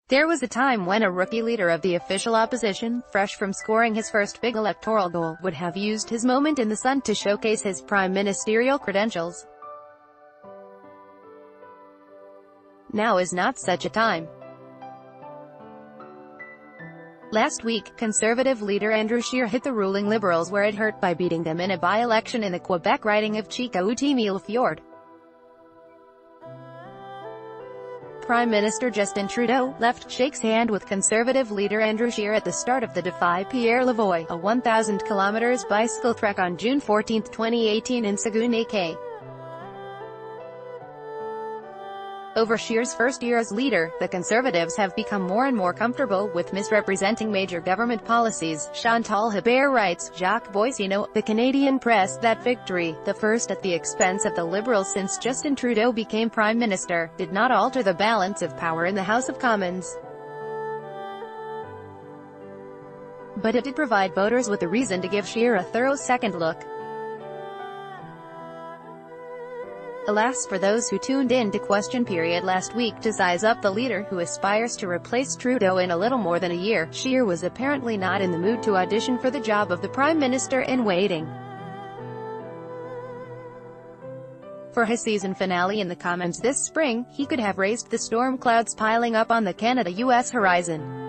There was a time when a rookie leader of the official opposition, fresh from scoring his first big electoral goal, would have used his moment in the sun to showcase his prime ministerial credentials. Now is not such a time. Last week, Conservative leader Andrew Scheer hit the ruling Liberals where it hurt by beating them in a by-election in the Quebec riding of Chicoutimi-Milleford. Prime Minister Justin Trudeau shakes hand with Conservative leader Andrew Scheer at the start of the Defy Pierre Lavoie, a 1,000 km bicycle trek on June 14, 2018 in Saguenay. Over Scheer's first year as leader, the Conservatives have become more and more comfortable with misrepresenting major government policies. Chantal Hébert writes, Jacques Boissino, The Canadian Press, that victory, the first at the expense of the Liberals since Justin Trudeau became Prime Minister, did not alter the balance of power in the House of Commons. But it did provide voters with a reason to give Scheer a thorough second look. Alas for those who tuned in to Question Period last week to size up the leader who aspires to replace Trudeau in a little more than a year. Scheer was apparently not in the mood to audition for the job of the Prime Minister in waiting. For his season finale in the Commons this spring, he could have raised the storm clouds piling up on the Canada-US horizon.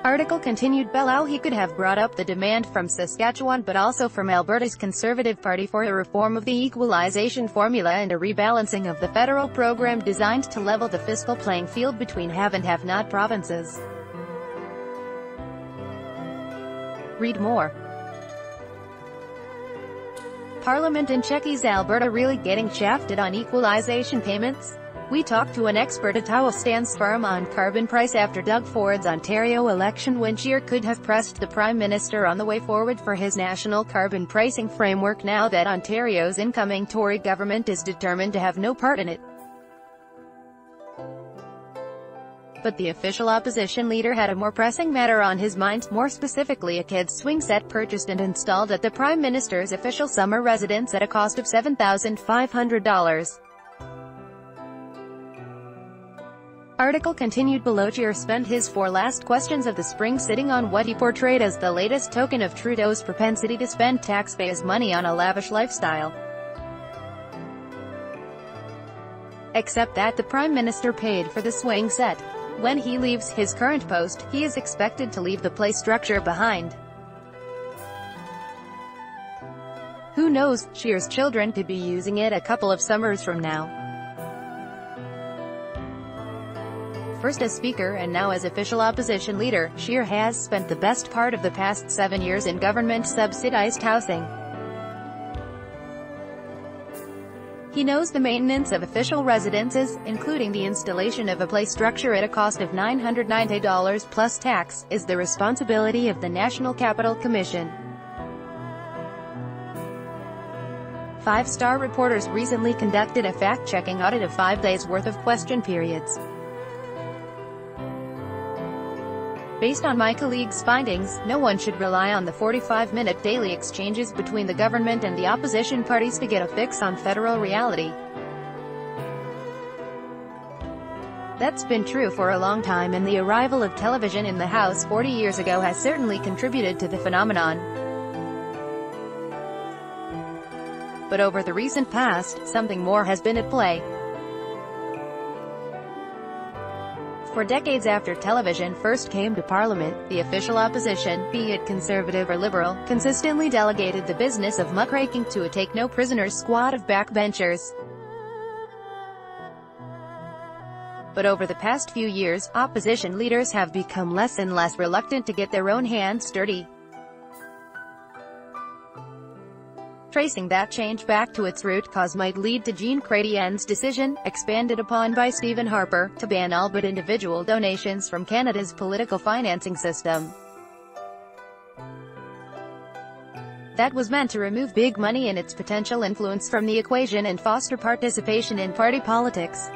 Article continued below. He could have brought up the demand from Saskatchewan but also from Alberta's Conservative Party for a reform of the equalization formula and a rebalancing of the federal program designed to level the fiscal playing field between have and have-not provinces. Read more. Parliament in Czech. Is Alberta really getting shafted on equalization payments? We talked to an expert at Ottawa stands firm on carbon price after Doug Ford's Ontario election when Scheer could have pressed the Prime Minister on the way forward for his national carbon pricing framework now that Ontario's incoming Tory government is determined to have no part in it. But the official opposition leader had a more pressing matter on his mind, more specifically a kids' swing set purchased and installed at the Prime Minister's official summer residence at a cost of $7,500. Article continued below. Scheer spent his 4 last questions of the spring sitting on what he portrayed as the latest token of Trudeau's propensity to spend taxpayers' money on a lavish lifestyle. Except that the Prime Minister paid for the swing set. When he leaves his current post, he is expected to leave the play structure behind. Who knows, Scheer's children could be using it a couple of summers from now. First as Speaker and now as official opposition leader, Scheer has spent the best part of the past 7 years in government-subsidized housing. He knows the maintenance of official residences, including the installation of a play structure at a cost of $990 plus tax, is the responsibility of the National Capital Commission. 5-star reporters recently conducted a fact-checking audit of 5 days' worth of question periods. Based on my colleagues' findings, no one should rely on the 45-minute daily exchanges between the government and the opposition parties to get a fix on federal reality. That's been true for a long time, and the arrival of television in the House 40 years ago has certainly contributed to the phenomenon. But over the recent past, something more has been at play. For decades after television first came to Parliament, the official opposition, be it Conservative or Liberal, consistently delegated the business of muckraking to a take-no-prisoners squad of backbenchers. But over the past few years, opposition leaders have become less and less reluctant to get their own hands dirty. Tracing that change back to its root cause might lead to Jean Chrétien's decision, expanded upon by Stephen Harper, to ban all but individual donations from Canada's political financing system. That was meant to remove big money and its potential influence from the equation and foster participation in party politics.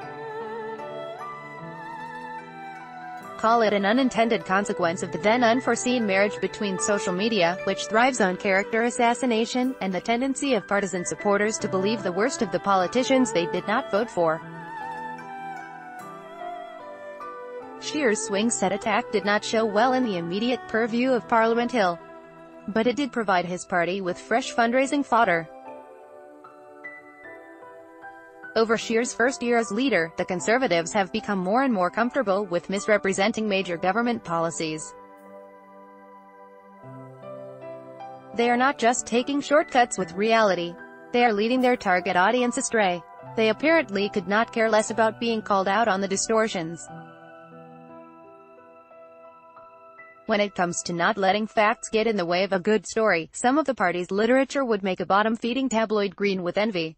Call it an unintended consequence of the then unforeseen marriage between social media, which thrives on character assassination, and the tendency of partisan supporters to believe the worst of the politicians they did not vote for. Scheer's swing set attack did not show well in the immediate purview of Parliament Hill, but it did provide his party with fresh fundraising fodder. Over Scheer's first year as leader, the Conservatives have become more and more comfortable with misrepresenting major government policies. They are not just taking shortcuts with reality. They are leading their target audience astray. They apparently could not care less about being called out on the distortions. When it comes to not letting facts get in the way of a good story, some of the party's literature would make a bottom-feeding tabloid green with envy.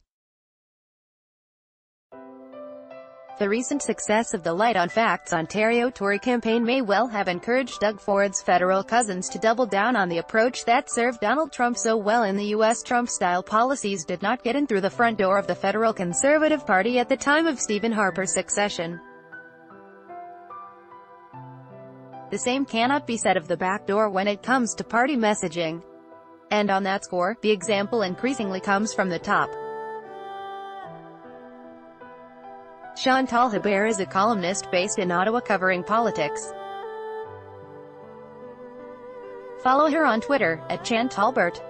The recent success of the Light on Facts Ontario Tory campaign may well have encouraged Doug Ford's federal cousins to double down on the approach that served Donald Trump so well in the U.S. Trump-style policies did not get in through the front door of the federal Conservative Party at the time of Stephen Harper's succession. The same cannot be said of the back door when it comes to party messaging. And on that score, the example increasingly comes from the top. Chantal Hebert is a columnist based in Ottawa covering politics. Follow her on Twitter, @ChantalBert.